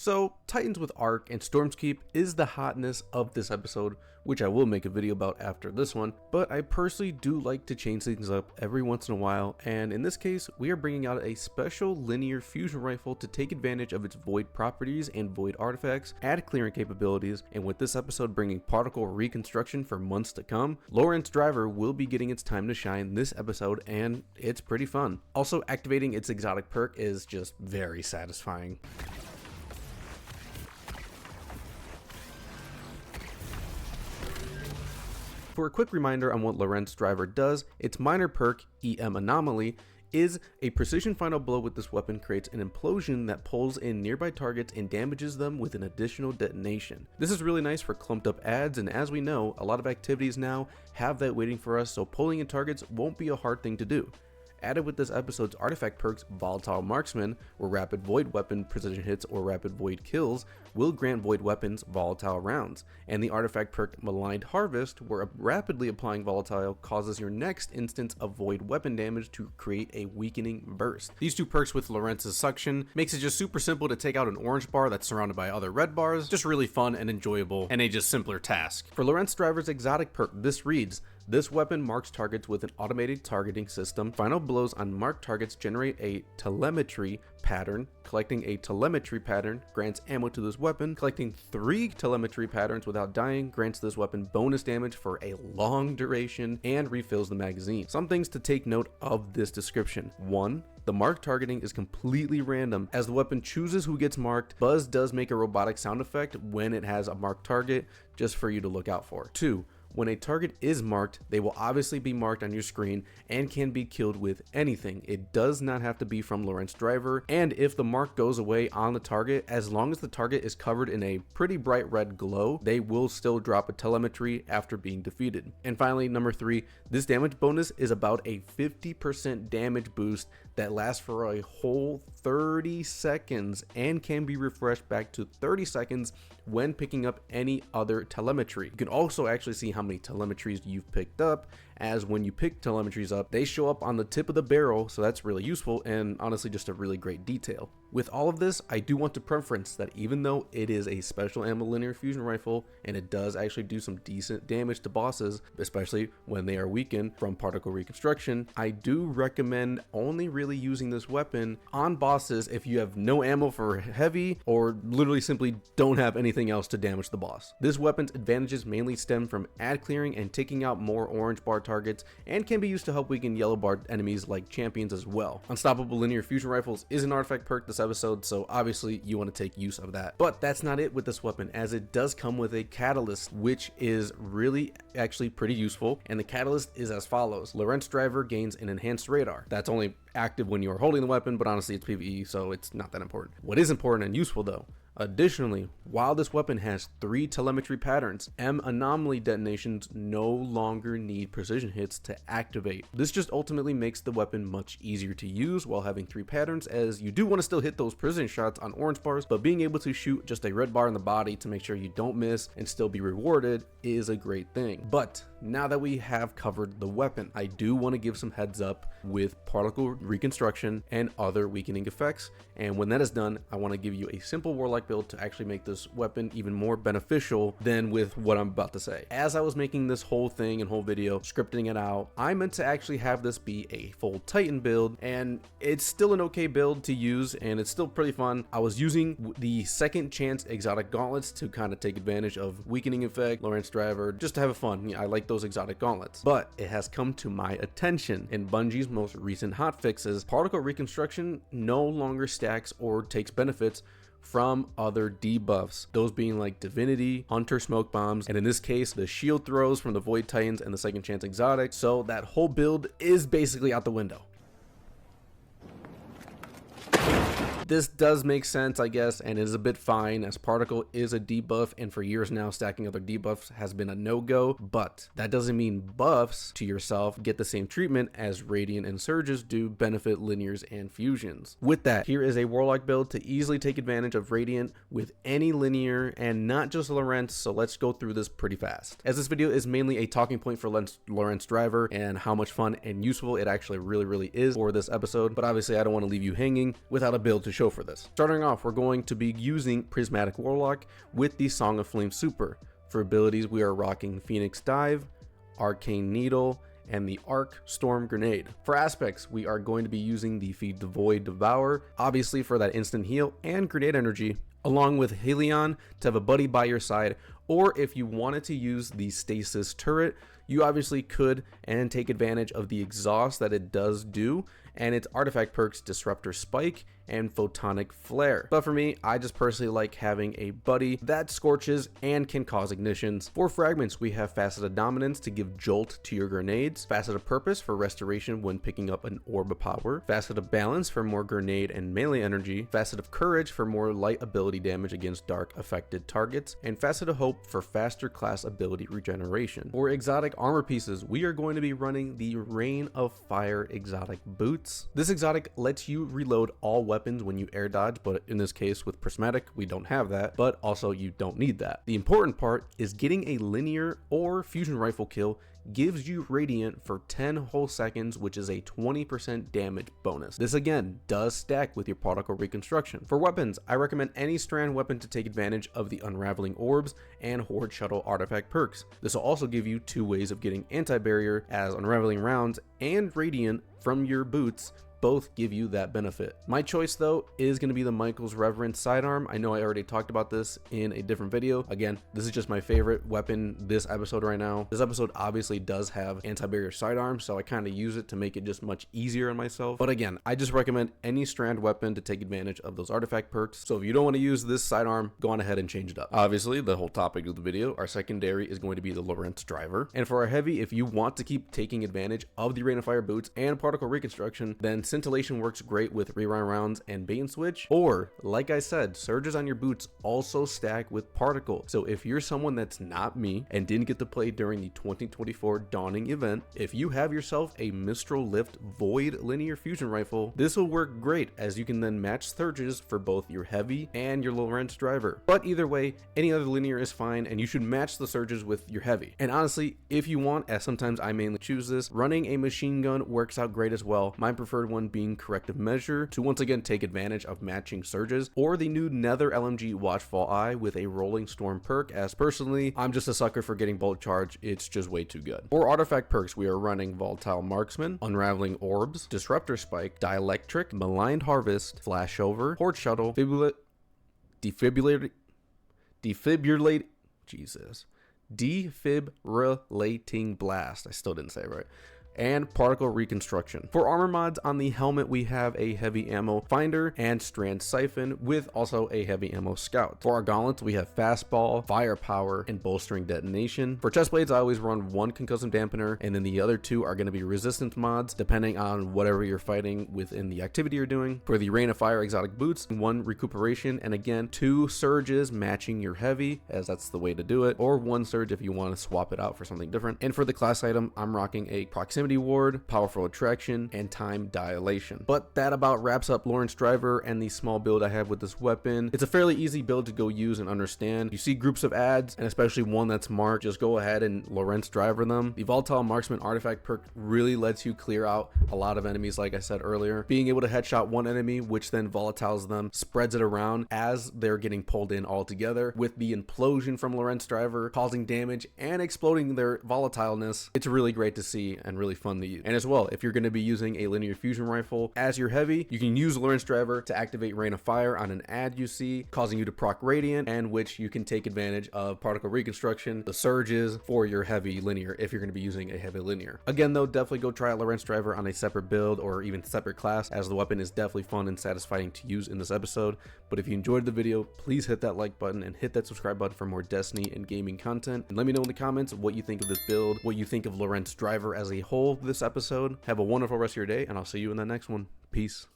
So Titans with Arc and Stormskeep is the hotness of this episode, which I will make a video about after this one, but I personally do like to change things up every once in a while, and in this case we are bringing out a special linear fusion rifle to take advantage of its void properties and void artifacts, add clearing capabilities, and with this episode bringing particle reconstruction for months to come, Lorentz Driver will be getting its time to shine this episode, and it's pretty fun. Also, activating its exotic perk is just very satisfying. For a quick reminder on what Lorentz Driver does, its minor perk, EM Anomaly, is a precision final blow with this weapon creates an implosion that pulls in nearby targets and damages them with an additional detonation. This is really nice for clumped up adds, and as we know, a lot of activities now have that waiting for us, so pulling in targets won't be a hard thing to do. Added with this episode's artifact perks, Volatile Marksman, where rapid void weapon precision hits or rapid void kills will grant void weapons volatile rounds, and the artifact perk Maligned Harvest, where rapidly applying volatile causes your next instance of void weapon damage to create a weakening burst. These two perks with Lorentz's suction makes it just super simple to take out an orange bar that's surrounded by other red bars, just really fun and enjoyable, and a just simpler task. For Lorentz Driver's exotic perk, this reads: this weapon marks targets with an automated targeting system. Final blows on marked targets generate a telemetry pattern. Collecting a telemetry pattern grants ammo to this weapon. Collecting 3 telemetry patterns without dying grants this weapon bonus damage for a long duration and refills the magazine. Some things to take note of this description. 1. The mark targeting is completely random. As the weapon chooses who gets marked, Buzz does make a robotic sound effect when it has a marked target, just for you to look out for. 2. When a target is marked, they will obviously be marked on your screen and can be killed with anything. It does not have to be from Lorentz Driver, and if the mark goes away on the target, as long as the target is covered in a pretty bright red glow, they will still drop a telemetry after being defeated. And finally, number 3, this damage bonus is about a 50% damage boost that lasts for a whole 30 seconds and can be refreshed back to 30 seconds when picking up any other telemetry. You can also actually see how many telemetries you've picked up, as when you pick telemetries up, they show up on the tip of the barrel, so that's really useful and honestly just a really great detail. With all of this, I do want to preference that even though it is a special ammo linear fusion rifle and it does actually do some decent damage to bosses, especially when they are weakened from particle reconstruction, I do recommend only really using this weapon on bosses if you have no ammo for heavy or literally simply don't have anything else to damage the boss. This weapon's advantages mainly stem from ad clearing and taking out more orange bar targets, and can be used to help weaken yellow bar enemies like champions as well. Unstoppable linear fusion rifles is an artifact perk this episode, so obviously you want to take use of that. But that's not it with this weapon, as it does come with a catalyst, which is really actually pretty useful, and the catalyst is as follows. Lorentz Driver gains an enhanced radar. That's only active when you are holding the weapon, but honestly it's PvE, so it's not that important. What is important and useful though, additionally, while this weapon has 3 telemetry patterns, M anomaly detonations no longer need precision hits to activate. This just ultimately makes the weapon much easier to use while having 3 patterns, as you do want to still hit those precision shots on orange bars, but being able to shoot just a red bar in the body to make sure you don't miss and still be rewarded is a great thing. But now that we have covered the weapon, I do want to give some heads up with particle reconstruction and other weakening effects, and when that is done, I want to give you a simple warlike build to actually make this weapon even more beneficial than with what I'm about to say. As I was making this whole thing and whole video, scripting it out, I meant to actually have this be a full Titan build, and it's still an okay build to use and it's still pretty fun. I was using the second chance exotic gauntlets to kind of take advantage of weakening effect, Lorentz Driver, just to have fun. I like those exotic gauntlets, but it has come to my attention in Bungie's most recent hotfixes, particle reconstruction no longer stacks or takes benefits from other debuffs, those being like Divinity, Hunter Smoke Bombs, and in this case the shield throws from the Void Titans and the second chance exotic, so that whole build is basically out the window. This does make sense, I guess, and it is a bit fine, as Particle is a debuff, and for years now stacking other debuffs has been a no-go, but that doesn't mean buffs to yourself get the same treatment as Radiant and Surges do benefit linears and fusions. With that, here is a Warlock build to easily take advantage of Radiant with any linear and not just Lorentz, so let's go through this pretty fast. As this video is mainly a talking point for Lorentz Driver and how much fun and useful it actually really is for this episode, but obviously I don't want to leave you hanging without a build to show for this. Starting off, we're going to be using Prismatic Warlock with the Song of Flame Super. For abilities, we are rocking Phoenix Dive, Arcane Needle, and the Arc Storm Grenade. For aspects, we are going to be using the Feed the Void Devour, obviously for that instant heal and grenade energy, along with Helion to have a buddy by your side, or if you wanted to use the Stasis Turret, you obviously could and take advantage of the exhaust that it does do, and its artifact perks Disruptor Spike and Photonic Flare. But for me, I just personally like having a buddy that scorches and can cause ignitions. For fragments, we have Faceted Dominance to give jolt to your grenades, Faceted Purpose for restoration when picking up an orb of power, Faceted Balance for more grenade and melee energy, Faceted Courage for more light ability damage against dark affected targets, and Faceted Hope for faster class ability regeneration. For exotic armor pieces, we are going to be running the Rain of Fire exotic boots. This exotic lets you reload all weapons when you air dodge, but in this case with Prismatic, we don't have that, but also you don't need that. The important part is getting a linear or fusion rifle kill gives you Radiant for 10 whole seconds, which is a 20% damage bonus. This again does stack with your particle reconstruction. For weapons, I recommend any strand weapon to take advantage of the Unraveling Orbs and Horde Shuttle artifact perks. This will also give you 2 ways of getting anti-barrier, as Unraveling Rounds and Radiant from your boots both give you that benefit. My choice though is going to be the Michael's Reverence sidearm. I know I already talked about this in a different video. Again, this is just my favorite weapon this episode right now. This episode obviously does have anti-barrier sidearm, so I kind of use it to make it just much easier on myself. But again, I just recommend any strand weapon to take advantage of those artifact perks. So if you don't want to use this sidearm, go on ahead and change it up. Obviously, the whole topic of the video, our secondary is going to be the Lorentz Driver. And for our heavy, if you want to keep taking advantage of the Rain of Fire boots and particle reconstruction, then Scintillation works great with Rewind Rounds and Bait and Switch, or like I said, surges on your boots also stack with particle. So if you're someone that's not me and didn't get to play during the 2024 Dawning event, if you have yourself a Mistral Lift Void linear fusion rifle, this will work great, as you can then match surges for both your heavy and your Lorentz Driver. But either way, any other linear is fine, and you should match the surges with your heavy. And honestly, if you want, as sometimes I mainly choose this, running a machine gun works out great as well. My preferred one being Corrective Measure to once again take advantage of matching surges, or the new Nether LMG Watchful Eye with a Rolling Storm perk, as personally I'm just a sucker for getting Bolt Charge. It's just way too good. For artifact perks, we are running Volatile Marksman, Unraveling Orbs, Disruptor Spike, Dielectric, Maligned Harvest, Flashover, Horde Shuttle, Defibrillating Blast. I still didn't say it right. And particle reconstruction. For armor mods, on the helmet we have a heavy ammo finder and strand siphon, with also a heavy ammo scout. For our gauntlets, we have fastball, firepower, and bolstering detonation. For chest blades, I always run 1 concussive dampener, and then the other 2 are going to be resistance mods depending on whatever you're fighting within the activity you're doing. For the Rain of Fire exotic boots, 1 recuperation, and again 2 surges matching your heavy, as that's the way to do it, or 1 surge if you want to swap it out for something different. And for the class item, I'm rocking a proximity ward, powerful attraction, and time dilation. But that about wraps up Lorentz Driver and the small build I have with this weapon. It's a fairly easy build to go use and understand. You see groups of ads, and especially one that's marked, just go ahead and Lorentz Driver them. The Volatile Marksman artifact perk really lets you clear out a lot of enemies, like I said earlier. Being able to headshot one enemy, which then volatiles them, spreads it around as they're getting pulled in all together, with the implosion from Lorentz Driver causing damage and exploding their volatileness. It's really great to see and really fun to use. And as well, if you're going to be using a linear fusion rifle as your heavy, you can use Lorentz Driver to activate Rain of Fire on an ad you see, causing you to proc Radiant, and which you can take advantage of particle reconstruction, the surges for your heavy linear if you're going to be using a heavy linear. Again though, definitely go try out Lorentz Driver on a separate build or even separate class, as the weapon is definitely fun and satisfying to use in this episode. But if you enjoyed the video, please hit that like button and hit that subscribe button for more Destiny and gaming content, and let me know in the comments what you think of this build, what you think of Lorentz Driver as a whole this episode. Have a wonderful rest of your day, and I'll see you in the next one. Peace.